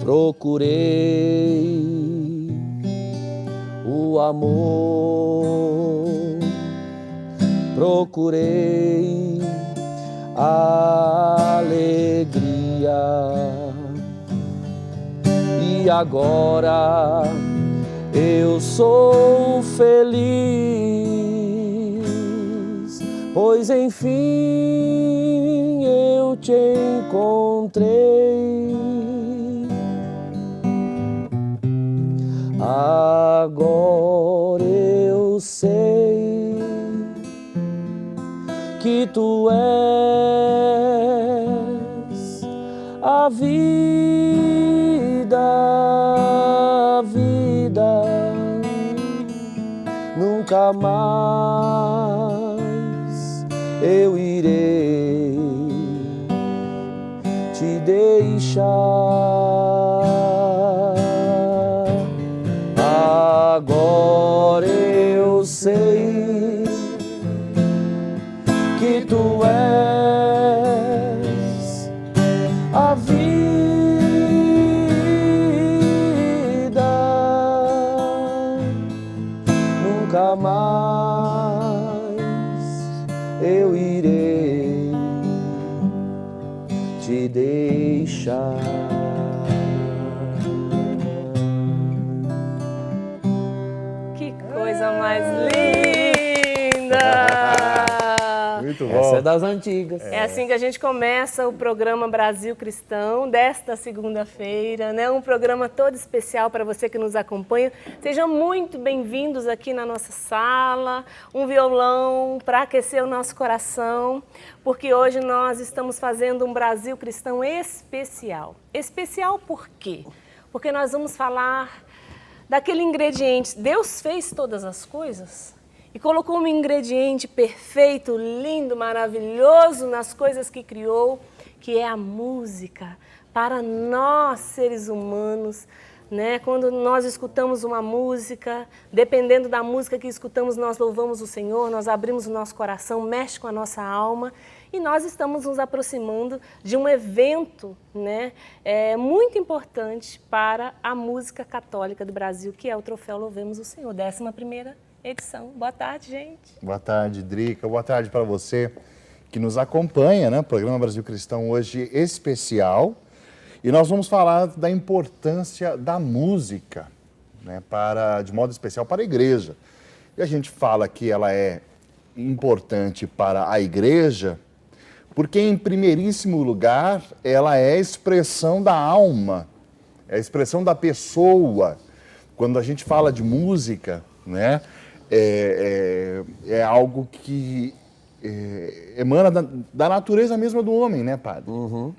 procurei o amor, procurei a alegria, e agora eu sou feliz, pois enfim eu te encontrei. Agora eu sei que tu és a vida, nunca mais eu irei te deixar. Agora eu sei que tu és a vida, nunca mais eu irei te deixar. Coisa mais linda! Muito bom. Essa é das antigas. É assim que a gente começa o programa Brasil Cristão desta segunda-feira, né? Um programa todo especial para você que nos acompanha. Sejam muito bem-vindos aqui na nossa sala. Um violão para aquecer o nosso coração, porque hoje nós estamos fazendo um Brasil Cristão especial. Especial por quê? Porque nós vamos falar daquele ingrediente. Deus fez todas as coisas e colocou um ingrediente perfeito, lindo, maravilhoso nas coisas que criou, que é a música. Para nós, seres humanos, né? Quando nós escutamos uma música, dependendo da música que escutamos, nós louvamos o Senhor, nós abrimos o nosso coração, mexe com a nossa alma. E nós estamos nos aproximando de um evento, né, muito importante para a música católica do Brasil, que é o Troféu Louvemos o Senhor, 11ª edição. Boa tarde, gente. Boa tarde, Drica. Boa tarde para você que nos acompanha, né? Programa Brasil Cristão hoje especial. E nós vamos falar da importância da música, né, de modo especial para a igreja. E a gente fala que ela é importante para a igreja porque, em primeiríssimo lugar, ela é a expressão da alma, é a expressão da pessoa. Quando a gente fala de música, né, é algo que emana da natureza mesma do homem, né, padre? Uhum.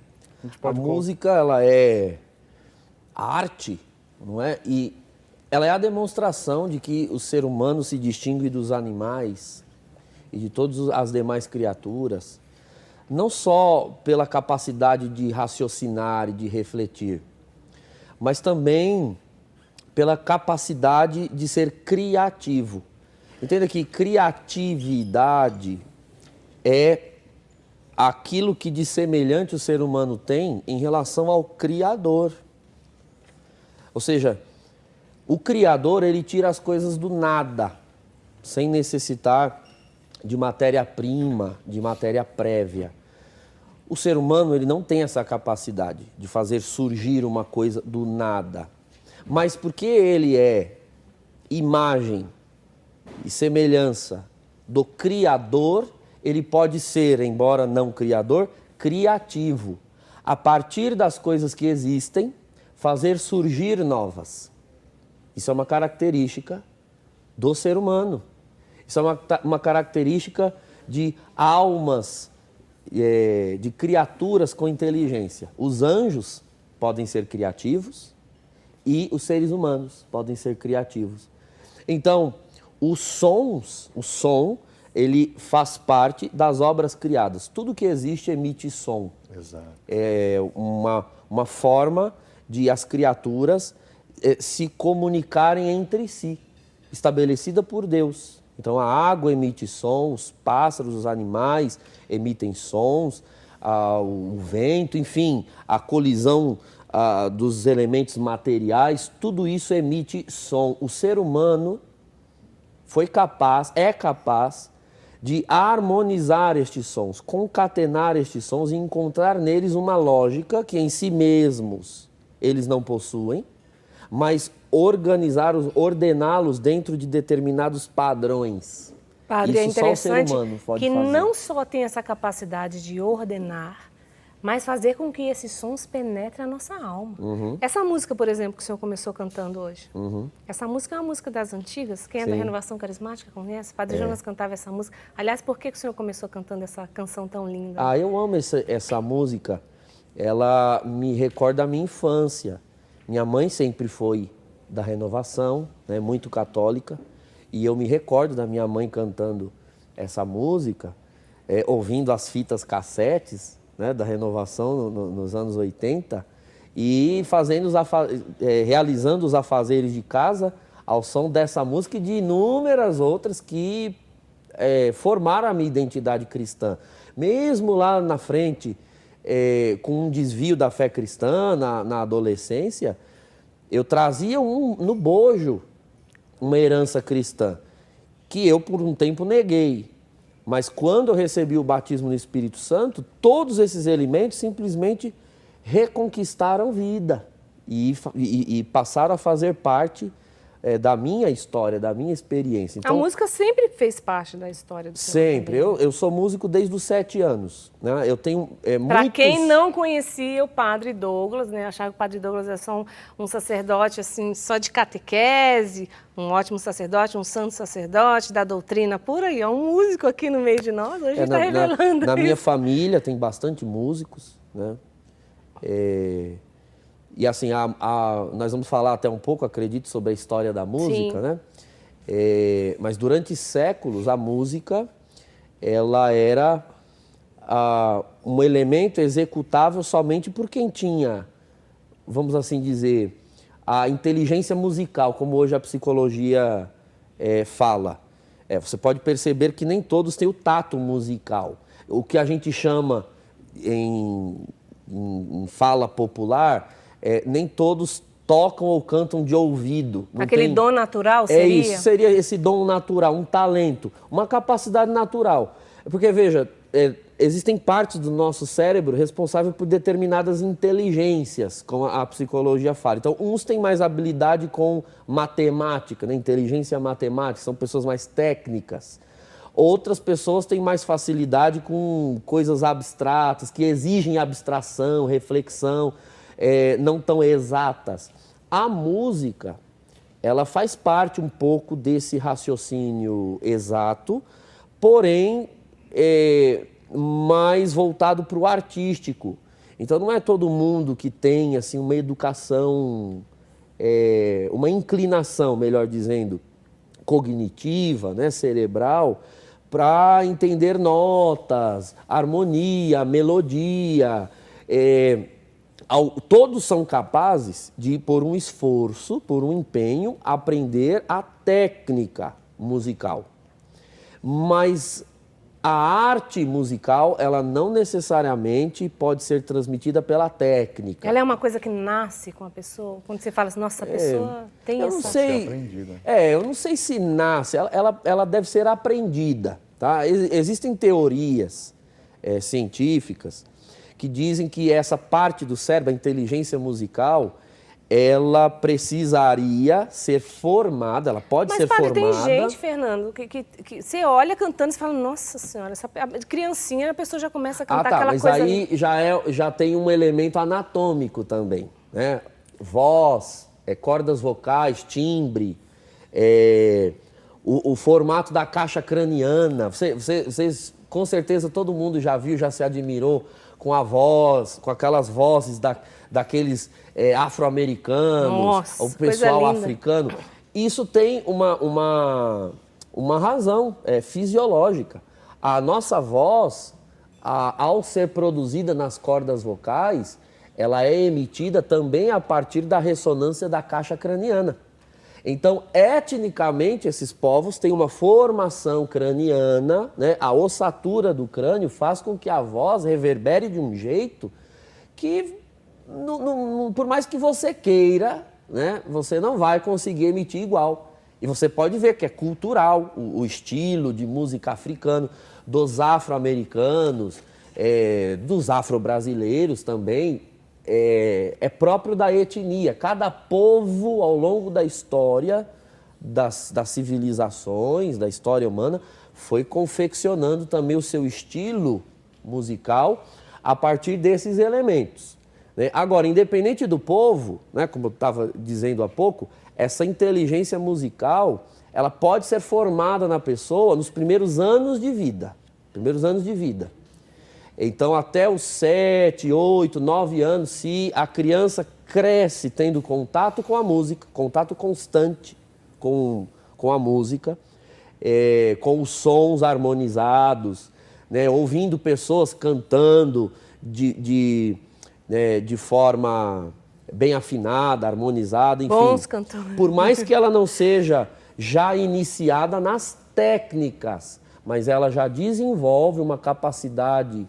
A música, ela é arte, não é? E ela é a demonstração de que o ser humano se distingue dos animais e de todas as demais criaturas, não só pela capacidade de raciocinar e de refletir, mas também pela capacidade de ser criativo. Entenda que criatividade é aquilo que de semelhante o ser humano tem em relação ao Criador. Ou seja, o Criador, ele tira as coisas do nada, sem necessitar de matéria-prima, de matéria prévia. O ser humano, ele não tem essa capacidade de fazer surgir uma coisa do nada. Mas porque ele é imagem e semelhança do Criador, ele pode ser, embora não criador, criativo. A partir das coisas que existem, fazer surgir novas. Isso é uma característica do ser humano. Isso é uma característica de almas, de criaturas com inteligência. Os anjos podem ser criativos e os seres humanos podem ser criativos. Então, o som, ele faz parte das obras criadas. Tudo que existe emite som. Exato. É uma forma de as criaturas se comunicarem entre si, estabelecida por Deus. Então, a água emite som, os pássaros, os animais emitem sons, o vento, enfim, a colisão dos elementos materiais, tudo isso emite som. O ser humano é capaz de harmonizar estes sons, concatenar estes sons e encontrar neles uma lógica que em si mesmos eles não possuem, mas ordená-los dentro de determinados padrões. Padre, isso é interessante só o ser humano pode que fazer. não só tem essa capacidade de ordenar, mas fazer com que esses sons penetrem a nossa alma. Essa música, por exemplo, que o senhor começou cantando hoje, essa música é uma música das antigas, quem é da Renovação Carismática conhece? Padre Jonas cantava essa música. Aliás, por que o senhor começou cantando essa canção tão linda? Eu amo essa música, ela me recorda a minha infância. Minha mãe sempre foi da Renovação, né, muito católica, e eu me recordo da minha mãe cantando essa música, ouvindo as fitas cassetes, né, da Renovação nos anos 80 e realizando os afazeres de casa ao som dessa música e de inúmeras outras que formaram a minha identidade cristã. Mesmo lá na frente, com um desvio da fé cristã na adolescência, eu trazia no bojo uma herança cristã que eu por um tempo neguei. Mas quando eu recebi o batismo no Espírito Santo, todos esses elementos simplesmente reconquistaram vida e passaram a fazer parte da minha história, da minha experiência. Então, a música sempre fez parte da história do senhor. Sempre. Eu sou músico desde os 7 anos. Né? Eu tenho Para quem não conhecia o Padre Douglas, né? Achava que o Padre Douglas é só um sacerdote assim, só de catequese, um ótimo sacerdote, um santo sacerdote da doutrina pura, e é um músico aqui no meio de nós. Hoje está revelando na isso. minha família tem bastante músicos, né? E assim, nós vamos falar até um pouco, acredito, sobre a história da música, né? Mas durante séculos a música, ela era um elemento executável somente por quem tinha, vamos assim dizer, a inteligência musical, como hoje a psicologia fala. Você pode perceber que nem todos têm o tato musical. O que a gente chama em fala popular, nem todos tocam ou cantam de ouvido. Aquele dom natural seria? Isso, seria esse dom natural, um talento, uma capacidade natural. Porque, veja, existem partes do nosso cérebro responsáveis por determinadas inteligências, como a psicologia fala. Então, uns têm mais habilidade com matemática, né? Inteligência matemática, são pessoas mais técnicas. Outras pessoas têm mais facilidade com coisas abstratas, que exigem abstração, reflexão, não tão exatas. A música, ela faz parte um pouco desse raciocínio exato, porém mais voltado para o artístico. Então não é todo mundo que tem assim, uma educação, uma inclinação, melhor dizendo, cognitiva, né, cerebral, para entender notas, harmonia, melodia. Todos são capazes de, por um esforço, por um empenho, aprender a técnica musical. Mas a arte musical, ela não necessariamente pode ser transmitida pela técnica. Ela é uma coisa que nasce com a pessoa? Quando você fala assim, nossa, a pessoa tem essa... Eu não sei, eu não sei se nasce, ela deve ser aprendida. Tá? Existem teorias científicas que dizem que essa parte do cérebro, a inteligência musical, ela precisaria ser formada, ela pode ser formada... Mas, tem gente, Fernando, que você olha cantando e fala, nossa senhora, essa criancinha, a pessoa já começa a cantar aquela mas coisa... aí já tem um elemento anatômico também, né? Voz, cordas vocais, timbre, o formato da caixa craniana. Vocês, com certeza, todo mundo já viu, já se admirou com a voz, com aquelas vozes daqueles afro-americanos, o pessoal africano. Isso tem uma razão fisiológica. A nossa voz, ao ser produzida nas cordas vocais, ela é emitida também a partir da ressonância da caixa craniana. Então, etnicamente, esses povos têm uma formação craniana, né? A ossatura do crânio faz com que a voz reverbere de um jeito que por mais que você queira, né, você não vai conseguir emitir igual. E você pode ver que é cultural o estilo de música africano, dos afro-americanos, dos afro-brasileiros também, é próprio da etnia. Cada povo, ao longo da história, das civilizações, da história humana, foi confeccionando também o seu estilo musical a partir desses elementos, né? Agora, independente do povo, né, como eu estava dizendo há pouco, essa inteligência musical, ela pode ser formada na pessoa nos primeiros anos de vida. Então, até os 7, 8, 9 anos, se a criança cresce tendo contato com a música, contato constante com a música, com os sons harmonizados, né, ouvindo pessoas cantando de forma bem afinada, harmonizada, enfim. Bons cantores. Por mais que ela não seja já iniciada nas técnicas, mas ela já desenvolve uma capacidade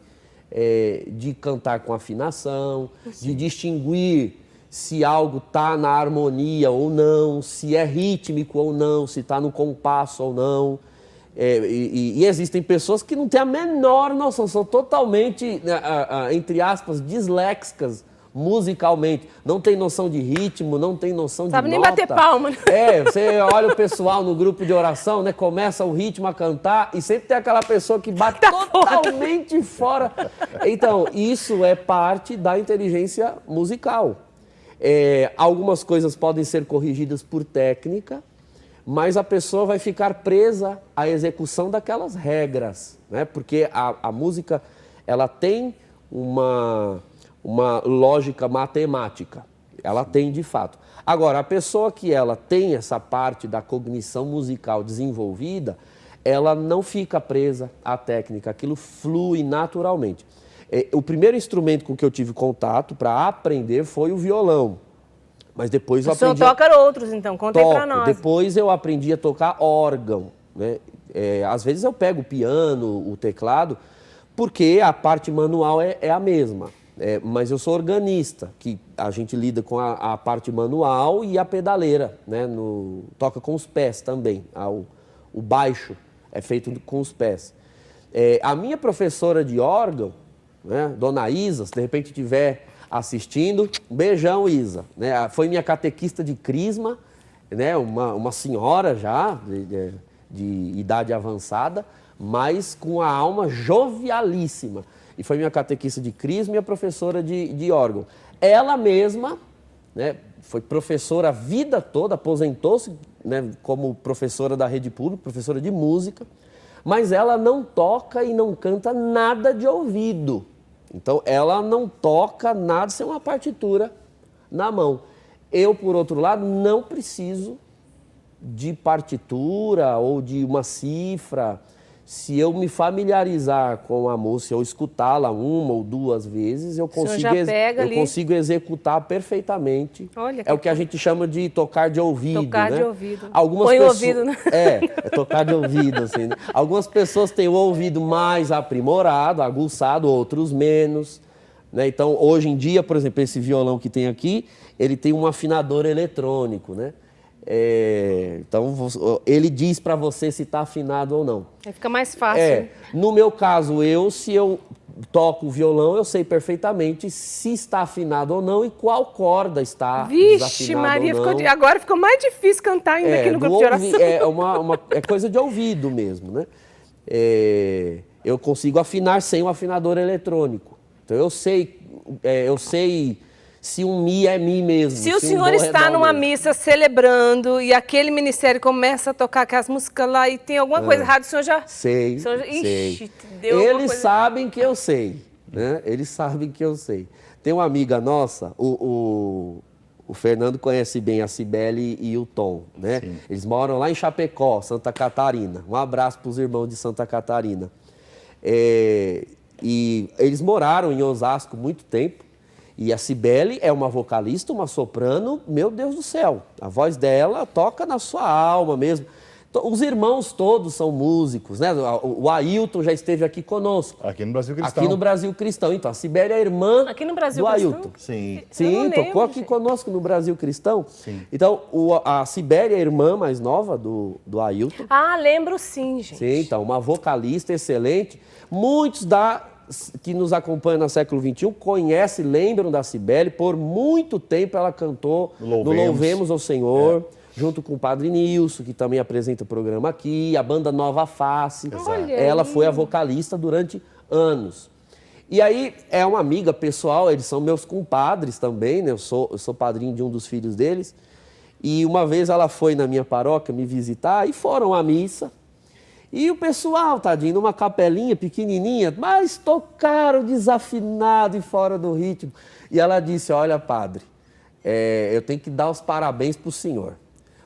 de cantar com afinação, de distinguir se algo está na harmonia ou não, se é rítmico ou não, se está no compasso ou não. E existem pessoas que não têm a menor noção, são totalmente, entre aspas, disléxicas musicalmente. Não tem noção de ritmo, não tem noção de nota. Sabe nem bater palma. Você olha o pessoal no grupo de oração, né? Começa o ritmo a cantar e sempre tem aquela pessoa que bate totalmente fora. Então, isso é parte da inteligência musical. Algumas coisas podem ser corrigidas por técnica, mas a pessoa vai ficar presa à execução daquelas regras, né? Porque a música, ela tem uma lógica matemática, ela tem de fato. Agora, a pessoa que ela tem essa parte da cognição musical desenvolvida, ela não fica presa à técnica, aquilo flui naturalmente. O primeiro instrumento com que eu tive contato para aprender foi o violão. Mas depois eu aprendi. O senhor toca outros, então? Conta aí pra nós. Depois eu aprendi a tocar órgão, né? Às vezes eu pego o piano, o teclado, porque a parte manual é a mesma. Mas eu sou organista, que a gente lida com a parte manual e a pedaleira, né? Toca com os pés também. O baixo é feito com os pés. A minha professora de órgão, né, Dona Isa, se de repente estiver assistindo, um beijão, Isa, né? Foi minha catequista de crisma, né? Uma senhora já de idade avançada, mas com a alma jovialíssima. E foi minha catequista de crisma e minha professora de órgão. Ela mesma, né, foi professora a vida toda, aposentou-se, né, como professora da rede pública, professora de música, mas ela não toca e não canta nada de ouvido. Então, ela não toca nada sem uma partitura na mão. Eu, por outro lado, não preciso de partitura ou de uma cifra. Se eu me familiarizar com a música, ou escutá-la uma ou duas vezes, eu consigo executar perfeitamente. Olha, é o que a gente chama de tocar de ouvido. Tocar, né? de ouvido. Põe o ouvido, né? Tocar de ouvido. Assim, né? Algumas pessoas têm o ouvido mais aprimorado, aguçado, outros menos. Né? Então, hoje em dia, por exemplo, esse violão que tem aqui, ele tem um afinador eletrônico, né? Então, ele diz para você se está afinado ou não. Aí fica mais fácil. No meu caso, se eu toco o violão, eu sei perfeitamente se está afinado ou não e qual corda está desafinada. Vixe, Maria, agora ficou mais difícil cantar ainda aqui no grupo de oração. É coisa de ouvido mesmo, né? Eu consigo afinar sem o afinador eletrônico. Então, eu sei se um mi é mi mesmo. Se o senhor está numa missa celebrando e aquele ministério começa a tocar aquelas músicas lá e tem alguma coisa errada, o senhor já... Sei. Ixi, deu Eles sabem que eu sei, né? Eles sabem que eu sei. Tem uma amiga nossa, o Fernando conhece bem a Cibele e o Tom, né? Sim. Eles moram lá em Chapecó, Santa Catarina. Um abraço para os irmãos de Santa Catarina. E eles moraram em Osasco muito tempo. E a Cibele é uma vocalista, uma soprano, meu Deus do céu. A voz dela toca na sua alma mesmo. Os irmãos todos são músicos, né? O Ailton já esteve aqui conosco. Aqui no Brasil Cristão. Aqui no Brasil Cristão. Então, a Sibeli é a irmã Aqui no Brasil do Cristão? Ailton. Sim. Sim, tocou lembro, aqui gente. conosco no Brasil Cristão. Sim. Então, a Sibeli é a irmã mais nova do Ailton. Ah, lembro sim, gente. Sim, então, uma vocalista excelente. Muitos que nos acompanham no século XXI conhecem, lembram da Sibeli. Por muito tempo ela cantou no Louvemos ao Senhor, junto com o Padre Nilson, que também apresenta o programa aqui, a banda Nova Face. Olha Ela aí. foi a vocalista durante anos. E aí, é uma amiga pessoal, eles são meus compadres também, né? Eu sou padrinho de um dos filhos deles. E uma vez ela foi na minha paróquia me visitar e foram à missa. E o pessoal, tadinho, numa capelinha pequenininha, mas tocaram desafinado e fora do ritmo. E ela disse, olha, padre, eu tenho que dar os parabéns para o senhor,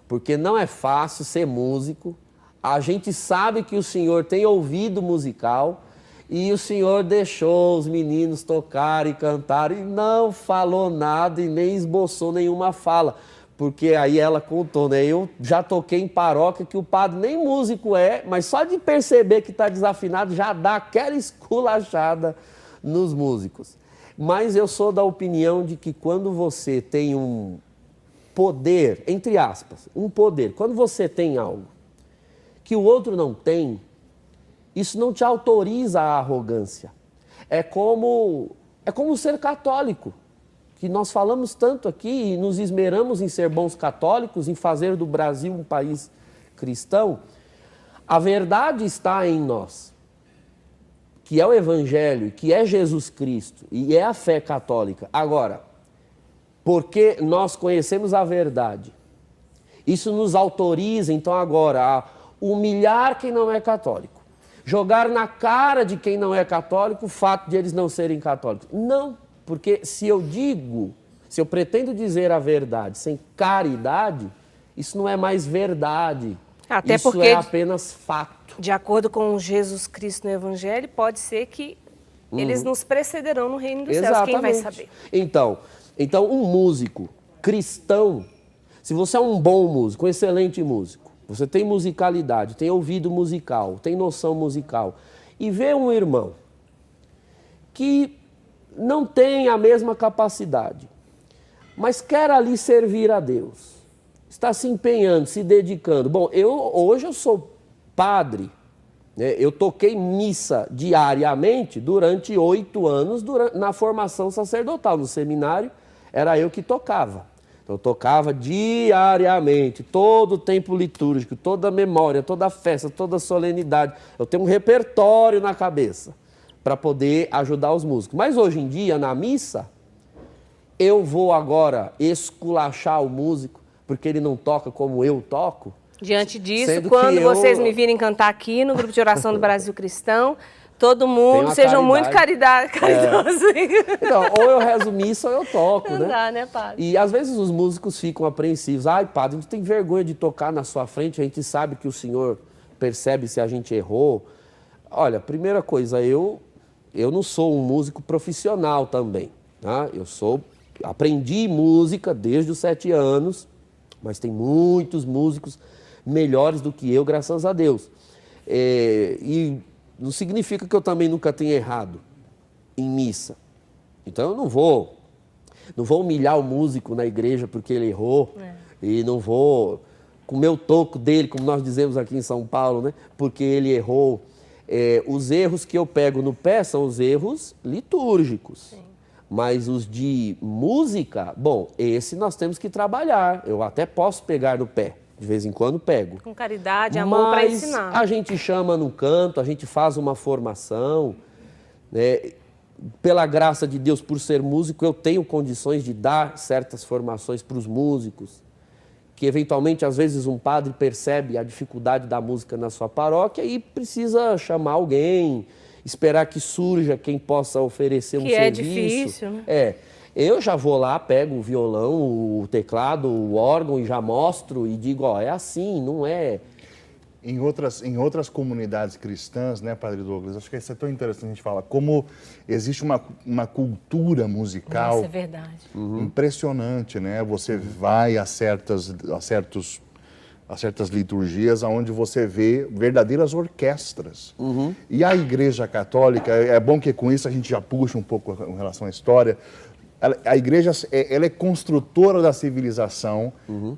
porque não é fácil ser músico. A gente sabe que o senhor tem ouvido musical e o senhor deixou os meninos tocarem e cantarem e não falou nada e nem esboçou nenhuma fala. Porque aí ela contou, né? Eu já toquei em paróquia que o padre nem músico é, mas só de perceber que está desafinado já dá aquela esculachada nos músicos. Mas eu sou da opinião de que quando você tem um poder, entre aspas, um poder, quando você tem algo que o outro não tem, isso não te autoriza a arrogância. É como ser católico, que nós falamos tanto aqui e nos esmeramos em ser bons católicos, em fazer do Brasil um país cristão. A verdade está em nós, que é o Evangelho, que é Jesus Cristo e é a fé católica. Agora, porque nós conhecemos a verdade, isso nos autoriza, então, agora, a humilhar quem não é católico, jogar na cara de quem não é católico o fato de eles não serem católicos. Não. Porque se eu pretendo dizer a verdade sem caridade, isso não é mais verdade. Até isso porque, é apenas fato. De acordo com Jesus Cristo no Evangelho, pode ser que eles nos precederão no reino dos céus. Quem vai saber? Então, um músico cristão, se você é um bom músico, um excelente músico, você tem musicalidade, tem ouvido musical, tem noção musical, e vê um irmão que não tem a mesma capacidade, mas quer ali servir a Deus, está se empenhando, se dedicando. Bom, hoje eu sou padre, né? Eu toquei missa diariamente durante 8 anos na formação sacerdotal, no seminário era eu que tocava. Então, eu tocava diariamente, todo o tempo litúrgico, toda a memória, toda a festa, toda a solenidade. Eu tenho um repertório na cabeça para poder ajudar os músicos. Mas hoje em dia, na missa, eu vou agora esculachar o músico porque ele não toca como eu toco? Diante disso, quando vocês me virem cantar aqui no Grupo de Oração do Brasil Cristão, todo mundo, sejam muito caridosos. Então, ou eu rezo missa ou eu toco, não né? Dá, né, padre? E às vezes os músicos ficam apreensivos. Ai, padre, a gente tem vergonha de tocar na sua frente, a gente sabe que o senhor percebe se a gente errou. Olha, primeira coisa, eu não sou um músico profissional também, tá? Aprendi música desde os 7 anos, mas tem muitos músicos melhores do que eu, graças a Deus. E não significa que eu também nunca tenha errado em missa. Então eu não vou humilhar o músico na igreja porque ele errou, e não vou comer o toco dele, como nós dizemos aqui em São Paulo, né? Porque ele errou. Os erros que eu pego no pé são os erros litúrgicos. Sim. Mas os de música, bom, esse nós temos que trabalhar. Eu até posso pegar no pé, de vez em quando pego. Com caridade, amor para ensinar. A gente chama no canto, a gente faz uma formação, né? Pela graça de Deus, por ser músico, eu tenho condições de dar certas formações para os músicos, que eventualmente, às vezes, um padre percebe a dificuldade da música na sua paróquia e precisa chamar alguém, esperar que surja quem possa oferecer um serviço. Que é difícil, né? Eu já vou lá, pego o violão, o teclado, o órgão e já mostro e digo, ó, é assim, não é... Em outras comunidades cristãs, né, Padre Douglas, acho que isso é tão interessante a gente falar, como existe uma cultura musical. Nossa, é verdade. Impressionante, né? Você vai a certos a certas liturgias onde você vê verdadeiras orquestras. E a Igreja Católica, é bom que com isso a gente já puxa um pouco em relação à história, a Igreja ela é construtora da civilização,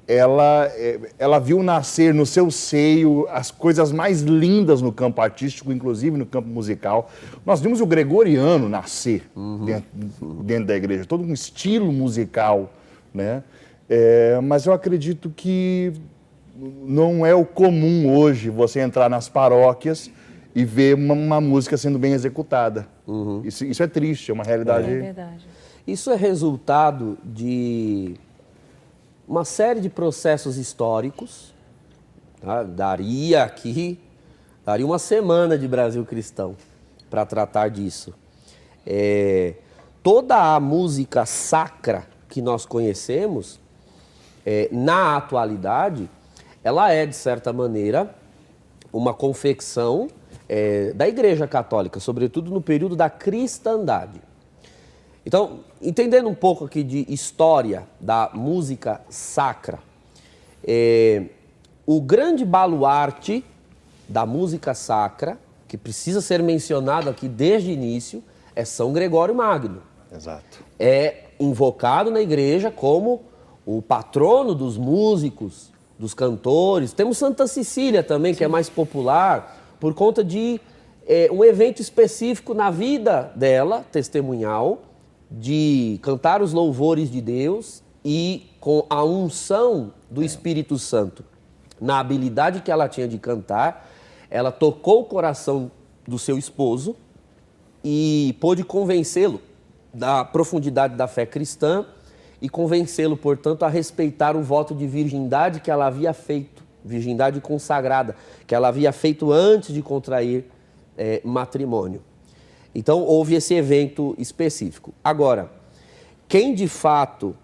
ela viu nascer no seu seio as coisas mais lindas no campo artístico, inclusive no campo musical. Nós vimos o gregoriano nascer dentro da Igreja, todo um estilo musical, né? Mas eu acredito que não é o comum hoje você entrar nas paróquias e ver uma música sendo bem executada. Isso é triste, é uma realidade. É verdade. Isso é resultado de uma série de processos históricos. Tá? Daria uma semana de Brasil Cristão para tratar disso. Toda a música sacra que nós conhecemos, na atualidade, ela é, de certa maneira, uma confecção da Igreja Católica, sobretudo no período da cristandade. Então, entendendo um pouco aqui de história da música sacra, o grande baluarte da música sacra, que precisa ser mencionado aqui desde o início, é São Gregório Magno. Exato. É invocado na igreja como o patrono dos músicos, dos cantores. Temos Santa Cecília também, que é mais popular, por conta de um evento específico na vida dela, testemunhal, de cantar os louvores de Deus e com a unção do Espírito Santo. Na habilidade que ela tinha de cantar, ela tocou o coração do seu esposo e pôde convencê-lo da profundidade da fé cristã e convencê-lo, portanto, a respeitar o voto de virgindade que ela havia feito, virgindade consagrada, que ela havia feito antes de contrair matrimônio. Então, houve esse evento específico. Agora, quem de fato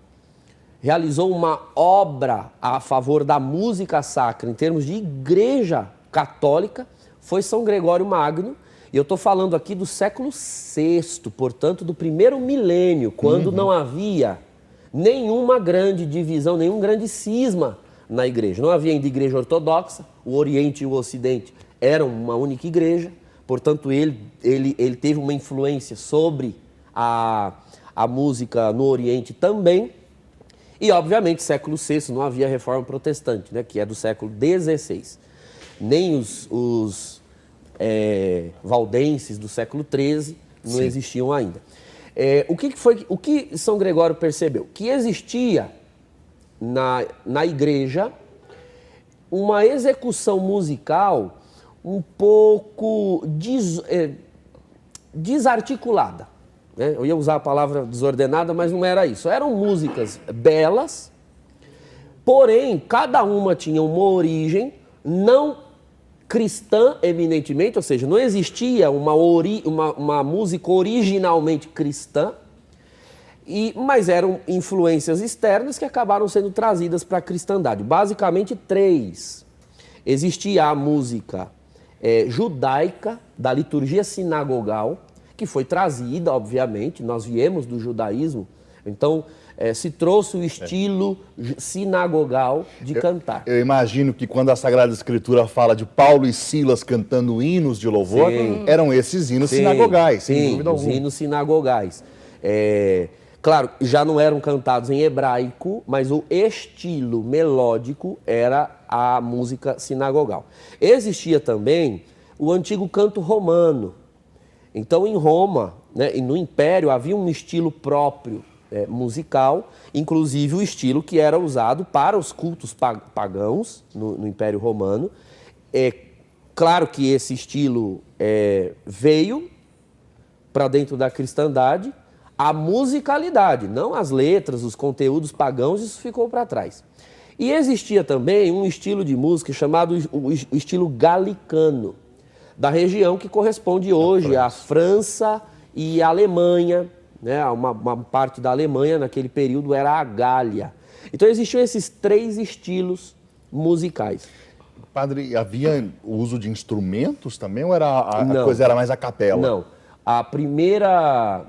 realizou uma obra a favor da música sacra, em termos de igreja católica, foi São Gregório Magno. E eu estou falando aqui do século VI, portanto, do primeiro milênio, quando não havia nenhuma grande divisão, nenhum grande cisma na igreja. Não havia ainda igreja ortodoxa, o Oriente e o Ocidente eram uma única igreja. Portanto, ele teve uma influência sobre a música no Oriente também. E, obviamente, século VI não havia reforma protestante, né, que é do século XVI. Nem os valdenses do século XIII não existiam ainda. O que São Gregório percebeu? Que existia na igreja uma execução musical um pouco desarticulada. Né? Eu ia usar a palavra desordenada, mas não era isso. Eram músicas belas, porém, cada uma tinha uma origem não cristã eminentemente, ou seja, não existia uma música originalmente cristã, mas eram influências externas que acabaram sendo trazidas para a cristandade. Basicamente, três. Existia a música judaica, da liturgia sinagogal, que foi trazida, obviamente, nós viemos do judaísmo, então se trouxe o estilo sinagogal de cantar. Eu imagino que quando a Sagrada Escritura fala de Paulo e Silas cantando hinos de louvor, eram esses hinos sinagogais, sem dúvida alguma. Os hinos sinagogais. Claro, já não eram cantados em hebraico, mas o estilo melódico era a música sinagogal. Existia também o antigo canto romano. Então, em Roma, né, e no Império, havia um estilo próprio musical, inclusive o estilo que era usado para os cultos pagãos no Império Romano. Claro que esse estilo veio para dentro da cristandade. A musicalidade, não as letras, os conteúdos pagãos, isso ficou para trás. E existia também um estilo de música chamado o estilo galicano, da região que corresponde hoje à França e à Alemanha, né? Uma parte da Alemanha naquele período era a Gália. Então existiam esses três estilos musicais. Padre, havia o uso de instrumentos também ou a coisa era mais a capela? Não. A primeira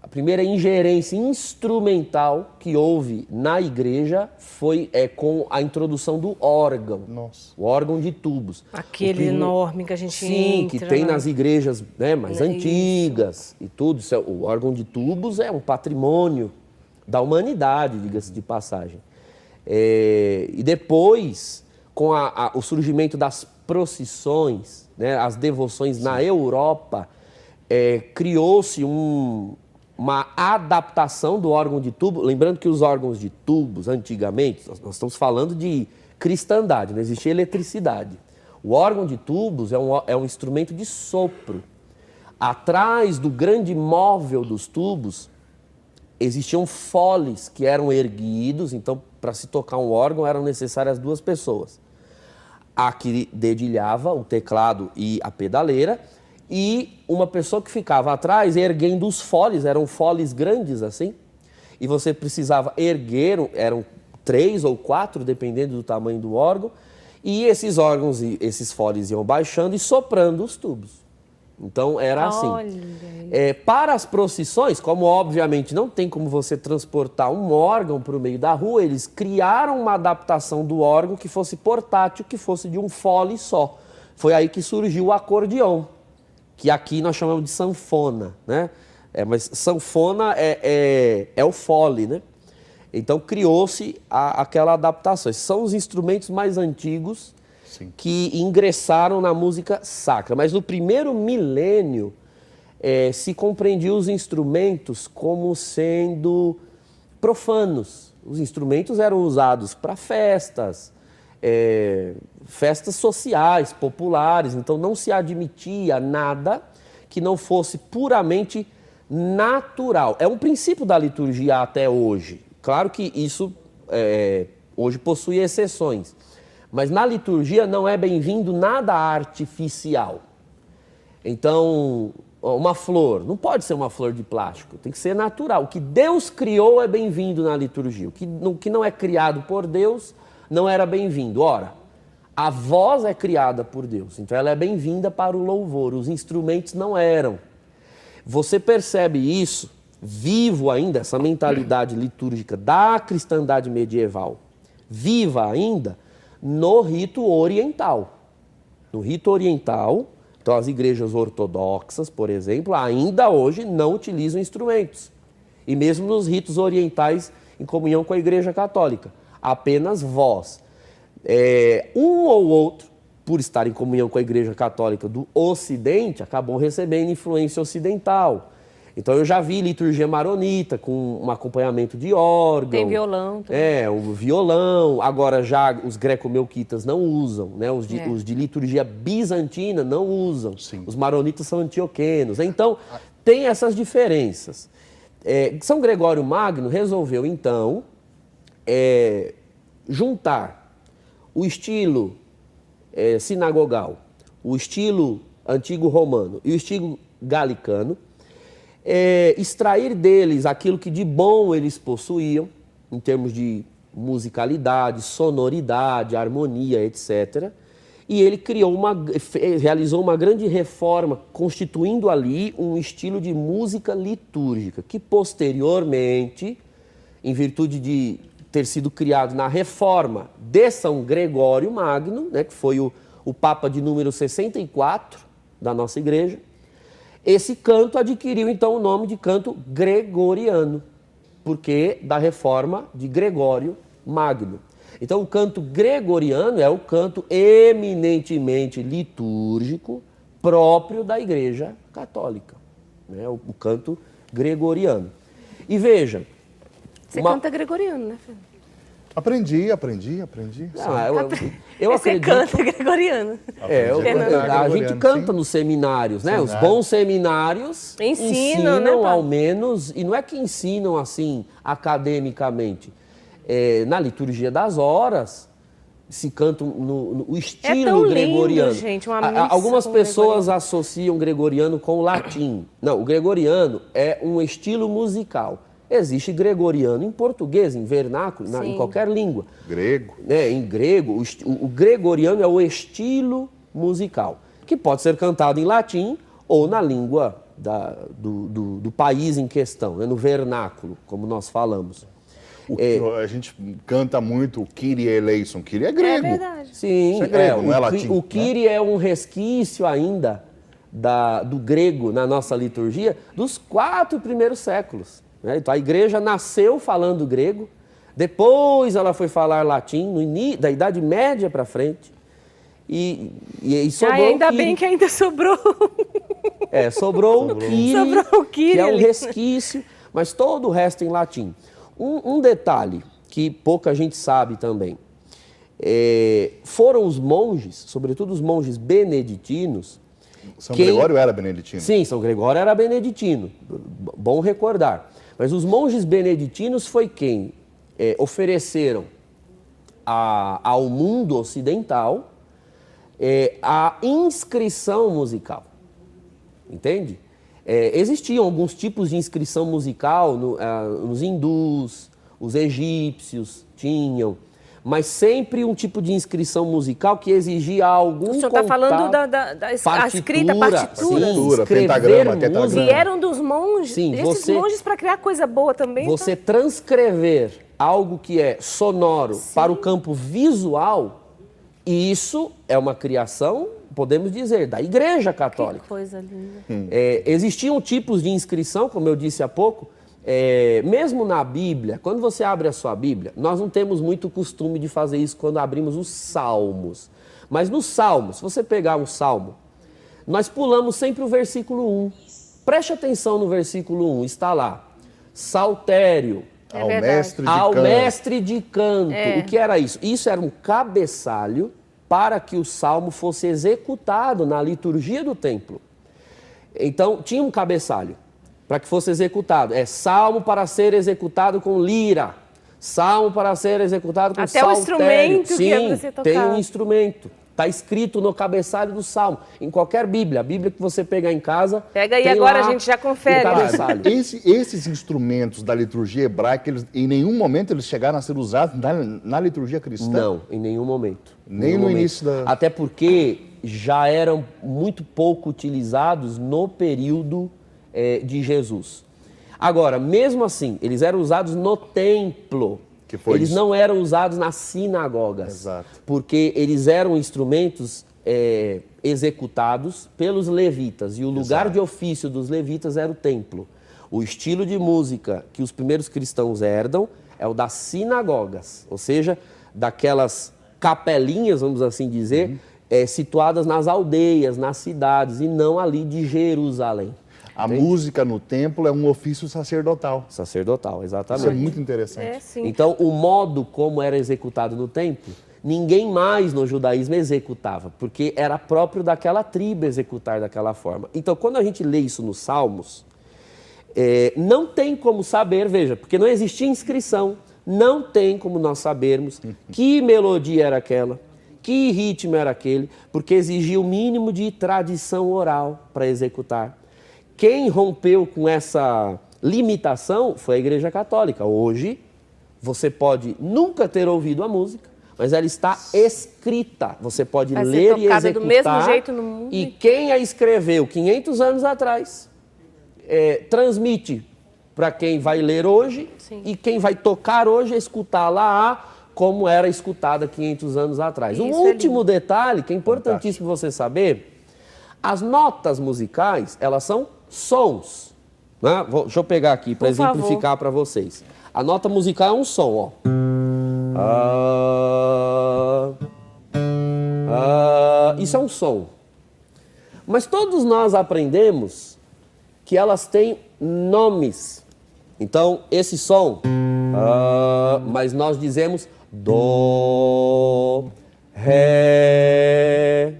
a primeira ingerência instrumental que houve na igreja foi com a introdução do órgão. Nossa. O órgão de tubos. Aquele enorme que a gente Sim, entra, que tem né? nas igrejas, né, mais Isso. antigas e tudo. O órgão de tubos é um patrimônio da humanidade, diga-se de passagem. E depois, com o surgimento das procissões, né, as devoções na Europa, criou-se uma adaptação do órgão de tubo. Lembrando que os órgãos de tubos, antigamente, nós estamos falando de cristandade, não existia eletricidade. O órgão de tubos é um instrumento de sopro. Atrás do grande móvel dos tubos existiam foles que eram erguidos, então para se tocar um órgão eram necessárias 2 pessoas. A que dedilhava o teclado e a pedaleira, e uma pessoa que ficava atrás erguendo os foles, eram foles grandes assim, e você precisava erguer, eram 3 ou 4, dependendo do tamanho do órgão, e esses órgãos e esses foles iam baixando e soprando os tubos. Então era assim. Para as procissões, como obviamente não tem como você transportar um órgão para o meio da rua, eles criaram uma adaptação do órgão que fosse portátil, que fosse de um fole só. Foi aí que surgiu o acordeão, que aqui nós chamamos de sanfona, né? Mas sanfona é o fole, né? Então criou-se aquela adaptação. Esses são os instrumentos mais antigos, sim, que ingressaram na música sacra. Mas no primeiro milênio se compreendiam os instrumentos como sendo profanos. Os instrumentos eram usados para festas, festas sociais, populares, então não se admitia nada que não fosse puramente natural. É um princípio da liturgia até hoje. Claro que isso hoje possui exceções, mas na liturgia não é bem-vindo nada artificial. Então, uma flor não pode ser uma flor de plástico, tem que ser natural. O que Deus criou é bem-vindo na liturgia. O que não é criado por Deus não era bem-vindo. Ora, a voz é criada por Deus, então ela é bem-vinda para o louvor. Os instrumentos não eram. Você percebe isso, vivo ainda, essa mentalidade litúrgica da cristandade medieval, viva ainda no rito oriental. No rito oriental, então as igrejas ortodoxas, por exemplo, ainda hoje não utilizam instrumentos. E mesmo nos ritos orientais, em comunhão com a Igreja Católica, apenas voz. Um ou outro, por estar em comunhão com a Igreja Católica do Ocidente, acabou recebendo influência ocidental. Então eu já vi liturgia maronita com um acompanhamento de órgão. Tem violão também. O violão. Agora já os greco-melquitas não usam, né? Os de liturgia bizantina não usam. Sim. Os maronitas são antioquenos. Então tem essas diferenças. São Gregório Magno resolveu então juntar o estilo sinagogal, o estilo antigo romano e o estilo galicano, extrair deles aquilo que de bom eles possuíam, em termos de musicalidade, sonoridade, harmonia, etc. E ele realizou uma grande reforma, constituindo ali um estilo de música litúrgica, que posteriormente, em virtude de ter sido criado na reforma de São Gregório Magno, né, que foi o Papa de número 64 da nossa igreja, esse canto adquiriu então o nome de canto gregoriano, porque da reforma de Gregório Magno. Então o canto gregoriano é o canto eminentemente litúrgico próprio da Igreja Católica, né? O canto gregoriano. E veja... Você canta gregoriano, né, Fernando? Aprendi. Eu acredito... Você canta gregoriano. A gente canta nos seminários, né? Os bons seminários ensinam, né, ao menos, e não é que ensinam assim academicamente. Na liturgia das horas se canta no estilo gregoriano. Lindo, gente, algumas pessoas associam o gregoriano com o latim. Não, o gregoriano é um estilo musical. Existe gregoriano em português, em vernáculo, em qualquer língua. Grego. Em grego, o gregoriano é o estilo musical, que pode ser cantado em latim ou na língua do país em questão, né? No vernáculo, como nós falamos. A gente canta muito o Kyrie eleison. Kyrie é grego. É verdade. Sim, Isso é grego, não é latim, o Kyrie é um resquício ainda do grego na nossa liturgia dos 4 primeiros séculos. Né? Então a igreja nasceu falando grego, depois ela foi falar latim, da Idade Média para frente, e sobrou ainda o Kyrie. bem que ainda sobrou. Sobrou o Kyrie, Sobrou o Kyrie que é um ali. resquício, mas todo o resto em latim. Um detalhe que pouca gente sabe também, foram os monges, sobretudo os monges beneditinos. São Gregório era beneditino. Sim, São Gregório era beneditino, bom recordar. Mas os monges beneditinos foi quem ofereceram ao mundo ocidental a inscrição musical, entende? Existiam alguns tipos de inscrição musical nos hindus, os egípcios tinham, mas sempre um tipo de inscrição musical que exigia algum O senhor está falando da escrita, partitura. Sim, pentagrama, música. tetragrama. Vieram dos monges. Sim, Esses monges para criar coisa boa também. Você transcrever algo que é sonoro para o campo visual, isso é uma criação, podemos dizer, da Igreja Católica. Que coisa linda. Existiam tipos de inscrição, como eu disse há pouco, mesmo na Bíblia, quando você abre a sua Bíblia, nós não temos muito costume de fazer isso quando abrimos os Salmos. Mas nos Salmos, se você pegar um Salmo, nós pulamos sempre o versículo 1. Preste atenção no versículo 1, está lá. Saltério. Ao mestre de Ao canto. mestre de canto. O que era isso? Isso era um cabeçalho para que o salmo fosse executado na liturgia do templo. Então, tinha um cabeçalho para que fosse executado. Salmo para ser executado com lira. Salmo para ser executado com saltério. Até o instrumento que é para ser tocado. Tem um instrumento. Está escrito no cabeçalho do salmo. Em qualquer Bíblia. A Bíblia que você pegar em casa. Pega aí tem agora, lá a gente já confere. o cabeçalho. Esses instrumentos da liturgia hebraica, em nenhum momento eles chegaram a ser usados na liturgia cristã? Não, em nenhum momento. Nem no início da... Até porque já eram muito pouco utilizados no período de Jesus. Agora, mesmo assim, eles eram usados no templo. Que foi eles isso? não eram usados nas sinagogas. Exato. Porque eles eram instrumentos executados pelos levitas. E o lugar de ofício dos levitas era o templo. O estilo de música que os primeiros cristãos herdam é o das sinagogas. Ou seja, daquelas capelinhas, vamos assim dizer, situadas nas aldeias, nas cidades, e não ali de Jerusalém. A música no templo é um ofício sacerdotal. Sacerdotal, Isso exatamente. é muito interessante. Sim. Então, o modo como era executado no templo, ninguém mais no judaísmo executava, porque era próprio daquela tribo executar daquela forma. Então, quando a gente lê isso nos Salmos, não tem como saber, veja, porque não existia inscrição, não tem como nós sabermos que melodia era aquela, que ritmo era aquele, porque exigia o mínimo de tradição oral para executar. Quem rompeu com essa limitação foi a Igreja Católica. Hoje, você pode nunca ter ouvido a música, mas ela está escrita. Você pode Vai ser ler e tocada executar. do mesmo jeito no mundo. E quem a escreveu 500 anos atrás, transmite para quem vai ler hoje. Sim. E quem vai tocar hoje, escutá-la como era escutada 500 anos atrás. Isso Um é último lindo. detalhe, que é importantíssimo você saber, as notas musicais, elas são sons. Né? Deixa eu pegar aqui para Por favor. exemplificar para vocês. A nota musical é um som, ó. Isso é um som. Mas todos nós aprendemos que elas têm nomes. Então, esse som, mas nós dizemos dó, ré,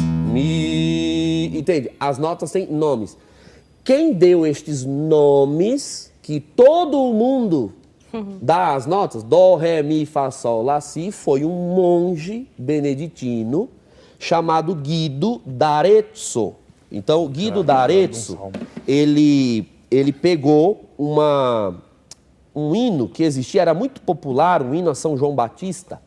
mi, entende? As notas têm nomes. Quem deu estes nomes, que todo mundo dá as notas, dó, ré, mi, fá, sol, lá, si, foi um monge beneditino chamado Guido d'Arezzo. Então, Guido d'Arezzo, ele pegou um hino que existia, era muito popular, um hino a São João Batista,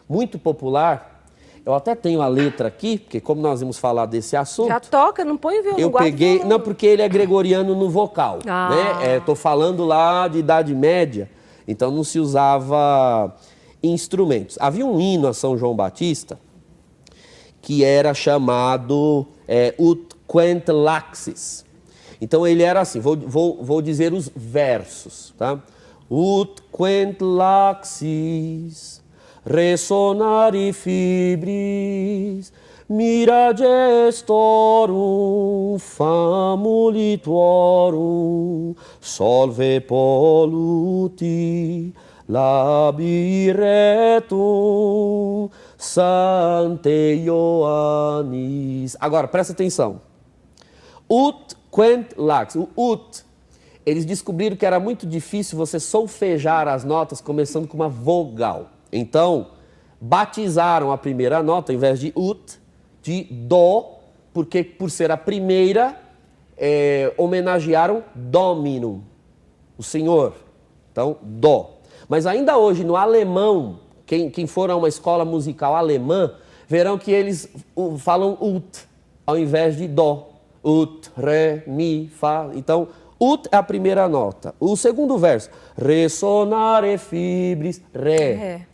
muito popular, Eu até tenho a letra aqui, porque como nós vamos falar desse assunto... Já toca, não põe o violão. Eu peguei... Não, porque ele é gregoriano no vocal, né? Tô falando lá de Idade Média, então não se usava instrumentos. Havia um hino a São João Batista que era chamado Ut Quent Laxis. Então ele era assim, vou dizer os versos, tá? Ut quent laxis resonari fibris, mira gestorum famuli tuorum, solve polluti labiretum sante Ioannis. Agora, presta atenção. Ut quent lax, o ut, eles descobriram que era muito difícil você solfejar as notas começando com uma vogal. Então, batizaram a primeira nota, ao invés de ut, de dó, porque por ser a primeira, homenagearam Dominum, o Senhor. Então, dó. Mas ainda hoje, no alemão, quem for a uma escola musical alemã, verão que eles falam ut, ao invés de dó. Ut, ré, mi, fá. Então, ut é a primeira nota. O segundo verso, resonare fibris, ré.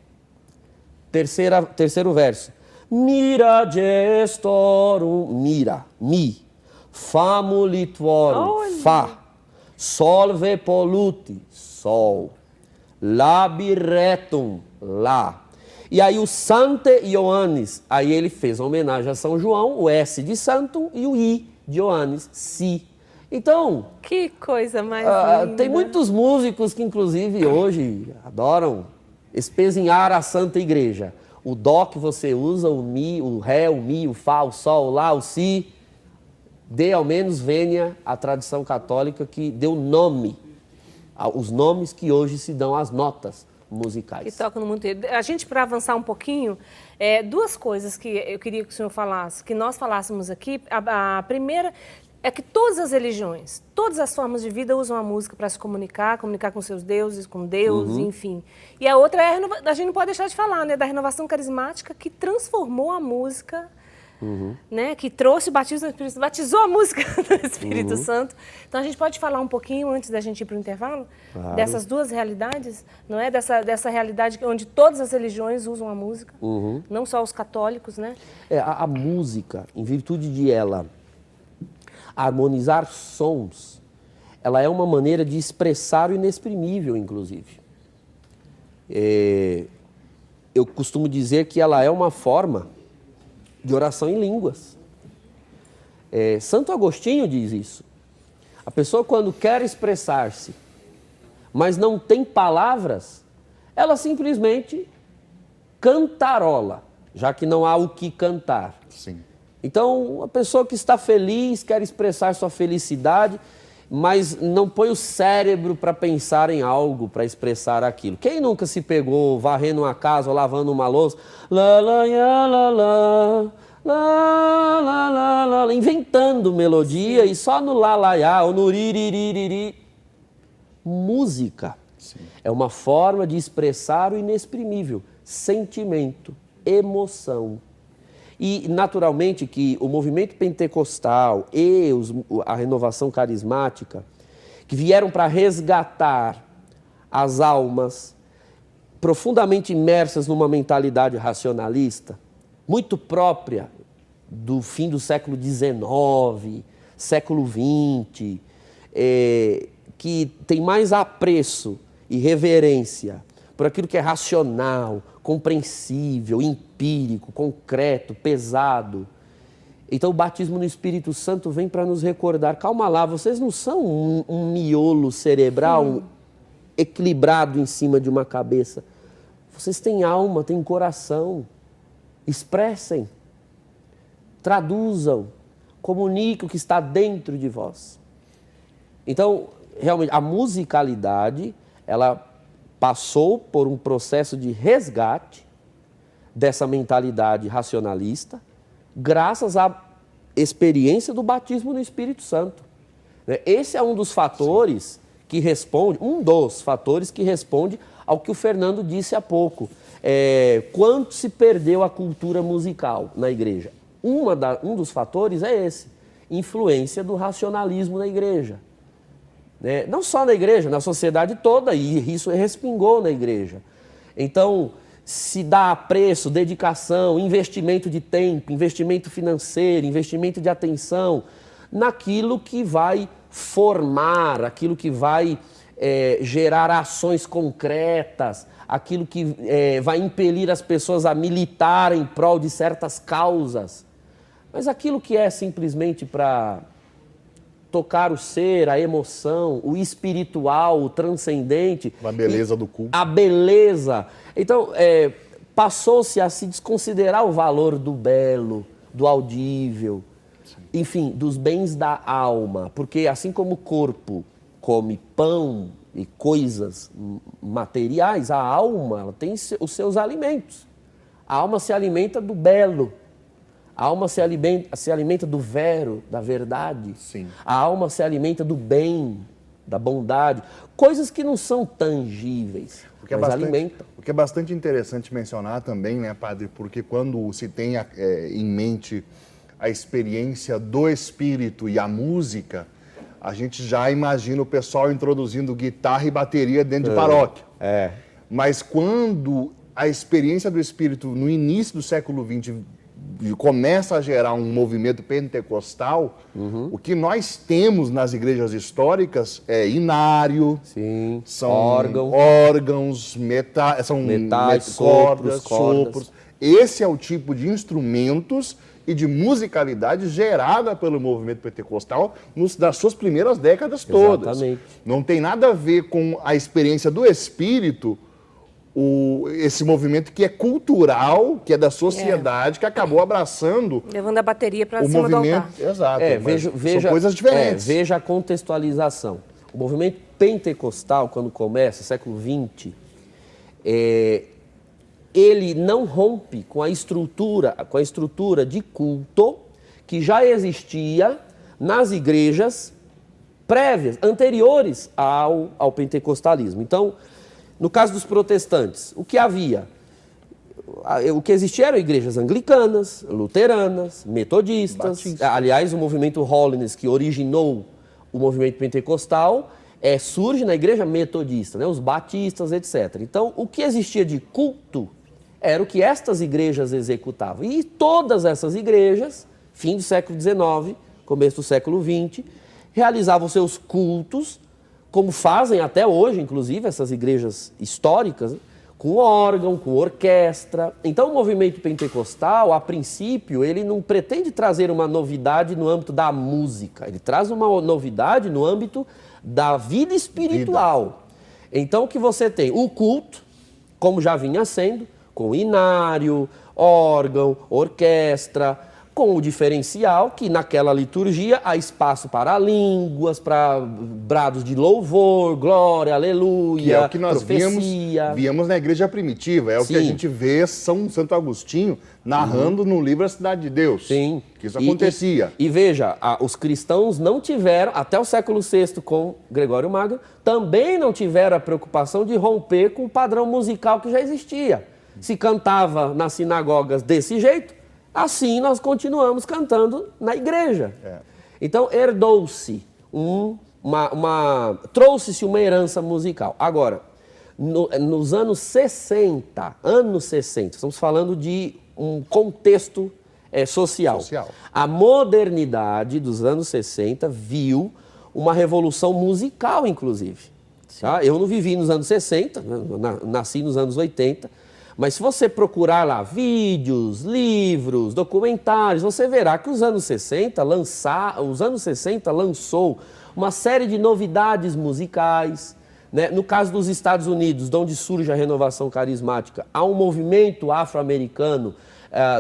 Terceiro verso, mira gestorum, mira, mi, famuli tuorum, fá, solve polluti, sol, labiretum, lá. E aí o Sante Ioannis, aí ele fez uma homenagem a São João, o S de Santo e o I de Ioannis, Si. Então... Que coisa mais linda. Tem muitos músicos que inclusive hoje adoram espezinhar a Santa Igreja. O dó que você usa, o mi, o ré, o mi, o fá, o sol, o lá, o si, dê ao menos venha a tradição católica que deu nome, os nomes que hoje se dão às notas musicais. Que tocam no mundo inteiro. A gente, para avançar um pouquinho, duas coisas que eu queria que o senhor falasse, que nós falássemos aqui. A primeira é que todas as religiões, todas as formas de vida usam a música para se comunicar com seus deuses, com Deus, enfim. E a outra a gente não pode deixar de falar, né, da renovação carismática que transformou a música, né, que trouxe o batismo do Espírito Santo, batizou a música do Espírito Santo. Então a gente pode falar um pouquinho, antes da gente ir para o intervalo, dessas duas realidades, não é? Dessa realidade onde todas as religiões usam a música, não só os católicos, né? A música, em virtude de ela harmonizar sons, ela é uma maneira de expressar o inexprimível, inclusive. Eu costumo dizer que ela é uma forma de oração em línguas. Santo Agostinho diz isso. A pessoa, quando quer expressar-se, mas não tem palavras, ela simplesmente cantarola, já que não há o que cantar. Sim. Então, a pessoa que está feliz, quer expressar sua felicidade, mas não põe o cérebro para pensar em algo, para expressar aquilo. Quem nunca se pegou varrendo uma casa ou lavando uma louça, lá, lá, lá, lá, lá, lá, lá, lá, inventando melodia e só no lá, lá, lá, ou no ri. Música é uma forma de expressar o inexprimível, sentimento, emoção. E, naturalmente, que o movimento pentecostal e a renovação carismática, que vieram para resgatar as almas profundamente imersas numa mentalidade racionalista, muito própria do fim do século XIX, século XX, que tem mais apreço e reverência por aquilo que é racional, compreensível, empírico, concreto, pesado. Então o batismo no Espírito Santo vem para nos recordar, calma lá, vocês não são um miolo cerebral equilibrado em cima de uma cabeça. Vocês têm alma, têm coração. Expressem, traduzam, comuniquem o que está dentro de vós. Então, realmente, a musicalidade, ela passou por um processo de resgate dessa mentalidade racionalista, graças à experiência do batismo no Espírito Santo. Esse é um dos fatores que responde, um dos fatores que responde ao que o Fernando disse há pouco. Quanto se perdeu a cultura musical na igreja? Um dos fatores é esse, influência do racionalismo na igreja. Né? Não só na igreja, na sociedade toda, e isso respingou na igreja. Então, se dá apreço, dedicação, investimento de tempo, investimento financeiro, investimento de atenção, naquilo que vai formar, aquilo que vai gerar ações concretas, aquilo que vai impelir as pessoas a militar em prol de certas causas. Mas aquilo que é simplesmente para tocar o ser, a emoção, o espiritual, o transcendente. A beleza do culto. A beleza. Então, passou-se a se desconsiderar o valor do belo, do audível, enfim, dos bens da alma. Porque assim como o corpo come pão e coisas materiais, a alma ela tem os seus alimentos. A alma se alimenta do belo. A alma se alimenta do vero, da verdade. Sim. A alma se alimenta do bem, da bondade. Coisas que não são tangíveis, mas alimentam. O que é bastante interessante mencionar também, né, padre? Porque quando se tem em mente a experiência do espírito e a música, a gente já imagina o pessoal introduzindo guitarra e bateria dentro de paróquia. Mas quando a experiência do espírito no início do século XX começa a gerar um movimento pentecostal, o que nós temos nas igrejas históricas é inário, sim, são órgãos, metais, cordas, sopros. Esse é o tipo de instrumentos e de musicalidade gerada pelo movimento pentecostal nas suas primeiras décadas todas. Exatamente. Não tem nada a ver com a experiência do espírito, esse movimento que é cultural, que é da sociedade, que acabou abraçando... Levando a bateria para cima do altar. Exato, veja, são coisas diferentes. Veja a contextualização. O movimento pentecostal, quando começa, século XX, ele não rompe com a estrutura de culto que já existia nas igrejas prévias, anteriores ao pentecostalismo. Então, no caso dos protestantes, o que havia? O que existia eram igrejas anglicanas, luteranas, metodistas. Batista. Aliás, o movimento Holiness, que originou o movimento pentecostal, surge na igreja metodista, né? Os batistas, etc. Então, o que existia de culto era o que estas igrejas executavam. E todas essas igrejas, fim do século XIX, começo do século XX, realizavam seus cultos, como fazem até hoje, inclusive, essas igrejas históricas, com órgão, com orquestra. Então, o movimento pentecostal, a princípio, ele não pretende trazer uma novidade no âmbito da música, ele traz uma novidade no âmbito da vida espiritual. Então, o que você tem? O culto, como já vinha sendo, com inário, órgão, orquestra, com o diferencial que naquela liturgia há espaço para línguas, para brados de louvor, glória, aleluia, que é o que nós profecia. víamos na igreja primitiva, é o Sim. que a gente vê Santo Agostinho narrando no livro A Cidade de Deus. Sim. Que isso acontecia. E veja, os cristãos não tiveram, até o século VI com Gregório Magno, também não tiveram a preocupação de romper com o padrão musical que já existia. Se cantava nas sinagogas desse jeito, assim nós continuamos cantando na igreja. Então herdou-se trouxe-se uma herança musical. Agora, nos anos 60, estamos falando de um contexto social. A modernidade dos anos 60 viu uma revolução musical, inclusive. Tá? Eu não vivi nos anos 60, nasci nos anos 80, mas se você procurar lá vídeos, livros, documentários, você verá que os anos 60 lançou uma série de novidades musicais. Né? No caso dos Estados Unidos, de onde surge a renovação carismática, há um movimento afro-americano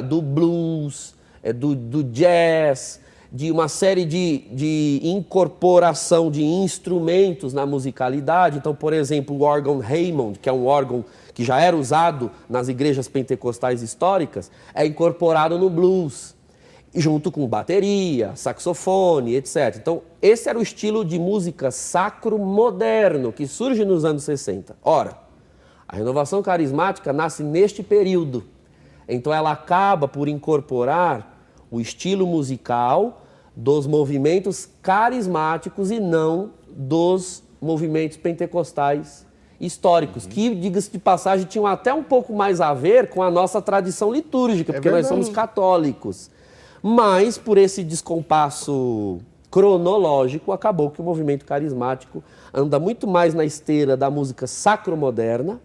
do blues, do jazz, de uma série de incorporação de instrumentos na musicalidade. Então, por exemplo, o órgão Hammond, que é um órgão que já era usado nas igrejas pentecostais históricas, é incorporado no blues. junto com bateria, saxofone, etc. Então, esse era o estilo de música sacro moderno que surge nos anos 60. Ora, a renovação carismática nasce neste período. Então, ela acaba por incorporar o estilo musical dos movimentos carismáticos e não dos movimentos pentecostais históricos, que, diga-se de passagem, tinham até um pouco mais a ver com a nossa tradição litúrgica, porque nós somos católicos. Mas, por esse descompasso cronológico, acabou que o movimento carismático anda muito mais na esteira da música sacromoderna,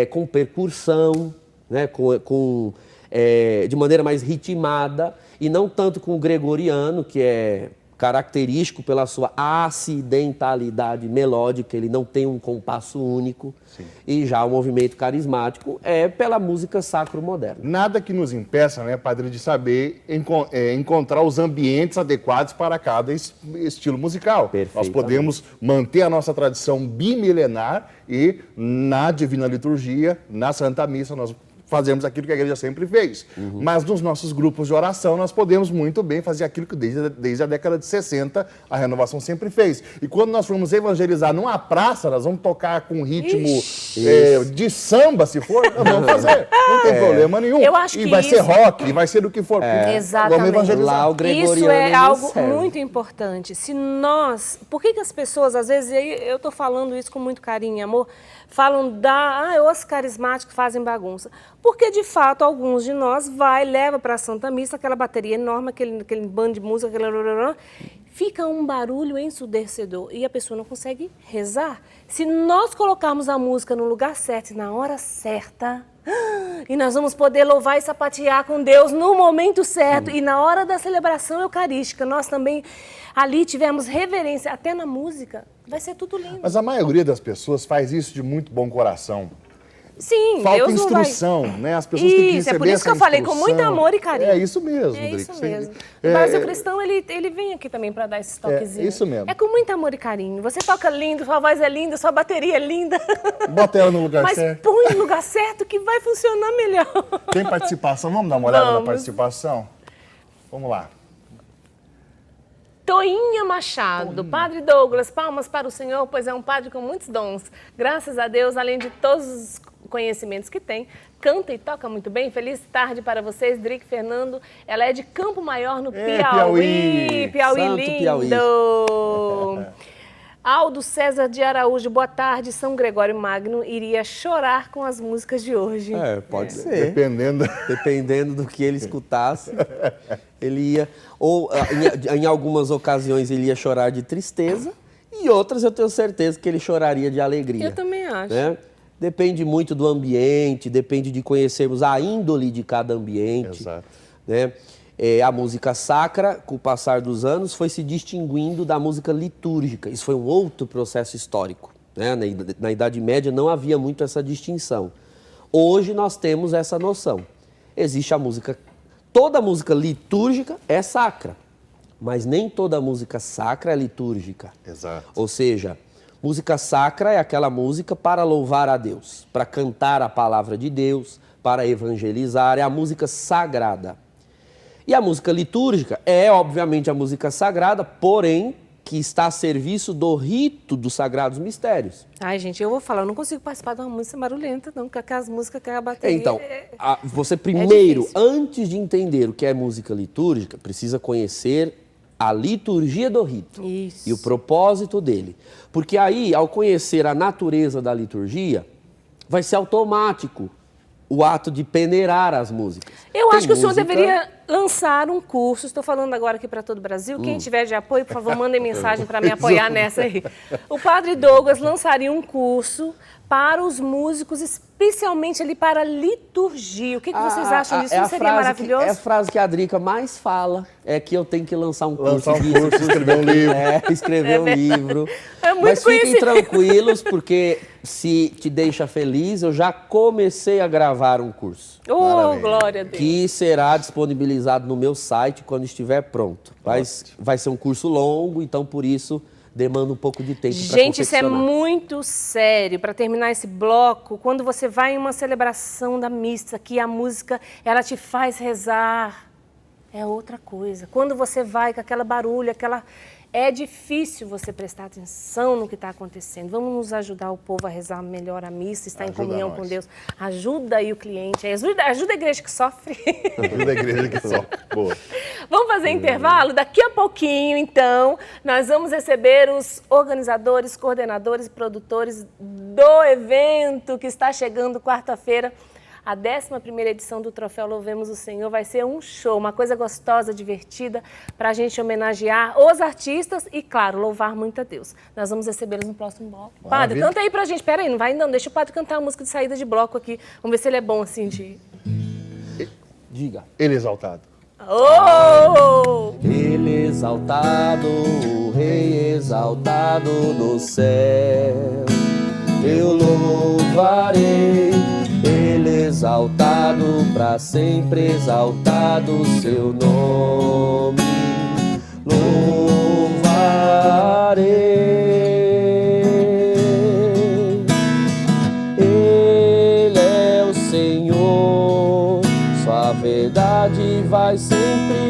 com percussão, né, de maneira mais ritmada, e não tanto com o gregoriano, que é característico pela sua acidentalidade melódica, ele não tem um compasso único. Sim. E já o movimento carismático é pela música sacro-moderna. Nada que nos impeça, né, padre, de saber encontrar os ambientes adequados para cada estilo musical. Nós podemos manter a nossa tradição bimilenar e na Divina Liturgia, na Santa Missa, nós fazemos aquilo que a igreja sempre fez. Mas nos nossos grupos de oração, nós podemos muito bem fazer aquilo que desde a década de 60 a renovação sempre fez. E quando nós formos evangelizar numa praça, nós vamos tocar com ritmo de samba, se for, nós vamos fazer. Não tem problema nenhum. Eu acho e que vai ser rock, e vai ser do que for. Exatamente. Vamos evangelizar. Lá, o gregoriano isso é algo muito importante. Se nós... Por que as pessoas, às vezes, eu estou falando isso com muito carinho e amor, falam os carismáticos fazem bagunça. Porque, de fato, alguns de nós leva para a Santa Missa aquela bateria enorme, aquele bando de música, fica um barulho ensurdecedor e a pessoa não consegue rezar. Se nós colocarmos a música no lugar certo e na hora certa, e nós vamos poder louvar e sapatear com Deus no momento certo e na hora da celebração eucarística, nós também ali tivemos reverência, até na música, vai ser tudo lindo. Mas a maioria das pessoas faz isso de muito bom coração. Sim, falta Deus instrução, não vai... né? As pessoas têm que receber essa instrução. É por isso que eu falei com muito amor e carinho. É isso mesmo, É Drica. isso mesmo. O Brasil Cristão, ele vem aqui também para dar esse toquezinho. É isso mesmo. É com muito amor e carinho. Você toca lindo, sua voz é linda, sua bateria é linda. Bota ela no lugar certo. Mas põe no lugar certo que vai funcionar melhor. Tem participação? Vamos dar uma olhada na participação? Vamos lá. Toinha Machado, Padre Douglas, palmas para o Senhor, pois é um padre com muitos dons. Graças a Deus, além de todos os conhecimentos que tem, canta e toca muito bem. Feliz tarde para vocês, Drica Fernando. Ela é de Campo Maior, no Piauí. Piauí Santo lindo. Piauí. Aldo César de Araújo, boa tarde. São Gregório Magno iria chorar com as músicas de hoje. Pode ser. Dependendo do que ele escutasse, ele ia... Ou em algumas ocasiões ele ia chorar de tristeza e outras eu tenho certeza que ele choraria de alegria. Eu também acho. Né? Depende muito do ambiente, depende de conhecermos a índole de cada ambiente. Exato. Né? A música sacra, com o passar dos anos, foi se distinguindo da música litúrgica. Isso foi um outro processo histórico. Né? Na Idade Média não havia muito essa distinção. Hoje nós temos essa noção. Existe a música... Toda música litúrgica é sacra, mas nem toda música sacra é litúrgica. Exato. Ou seja, música sacra é aquela música para louvar a Deus, para cantar a palavra de Deus, para evangelizar, é a música sagrada. E a música litúrgica é, obviamente, a música sagrada, porém, que está a serviço do rito dos sagrados mistérios. Ai, gente, eu vou falar, eu não consigo participar de uma música barulhenta, não, porque aquelas músicas que a bateria... Então, você primeiro, antes de entender o que é música litúrgica, precisa conhecer a liturgia do rito. Isso. E o propósito dele. Porque aí, ao conhecer a natureza da liturgia, vai ser automático o ato de peneirar as músicas. Eu acho que o senhor deveria lançar um curso, estou falando agora aqui para todo o Brasil, quem tiver de apoio, por favor, mandem mensagem para me apoiar nessa aí. O Padre Douglas lançaria um curso para os músicos, especialmente ali para a liturgia. O que vocês acham disso? Não seria maravilhoso? É a frase que a Drica mais fala, é que eu tenho que lançar um curso. Escrever um livro. Escrever um livro. É muito Mas fiquem tranquilos, porque se te deixa feliz, eu já comecei a gravar um curso. Oh, glória a Deus. Que será disponibilizado no meu site quando estiver pronto. Vai ser um curso longo, então por isso demanda um pouco de tempo para confeccionar. Gente, isso é muito sério. Para terminar esse bloco, quando você vai em uma celebração da missa, que a música ela te faz rezar. é outra coisa. Quando você vai com aquela barulho, é difícil você prestar atenção no que está acontecendo. Vamos nos ajudar o povo a rezar melhor a missa, estar em comunhão com Deus. Ajuda aí o cliente, ajuda a igreja que sofre. Ajuda a igreja que sofre. Boa. Vamos fazer intervalo? Daqui a pouquinho, então, nós vamos receber os organizadores, coordenadores e produtores do evento que está chegando quarta-feira. A 11ª edição do Troféu Louvemos o Senhor vai ser um show, uma coisa gostosa, divertida, para a gente homenagear os artistas e, claro, louvar muito a Deus. Nós vamos recebê-los no próximo bloco. Padre, canta aí pra gente. Pera aí, não vai não. Deixa o padre cantar a música de saída de bloco aqui. Vamos ver se ele é bom assim de... Diga. Ele exaltado. Oh! Ele exaltado, o Rei exaltado do céu. Eu louvarei, Ele exaltado, para sempre exaltado seu nome. Louvarei, Ele é o Senhor, sua verdade vai sempre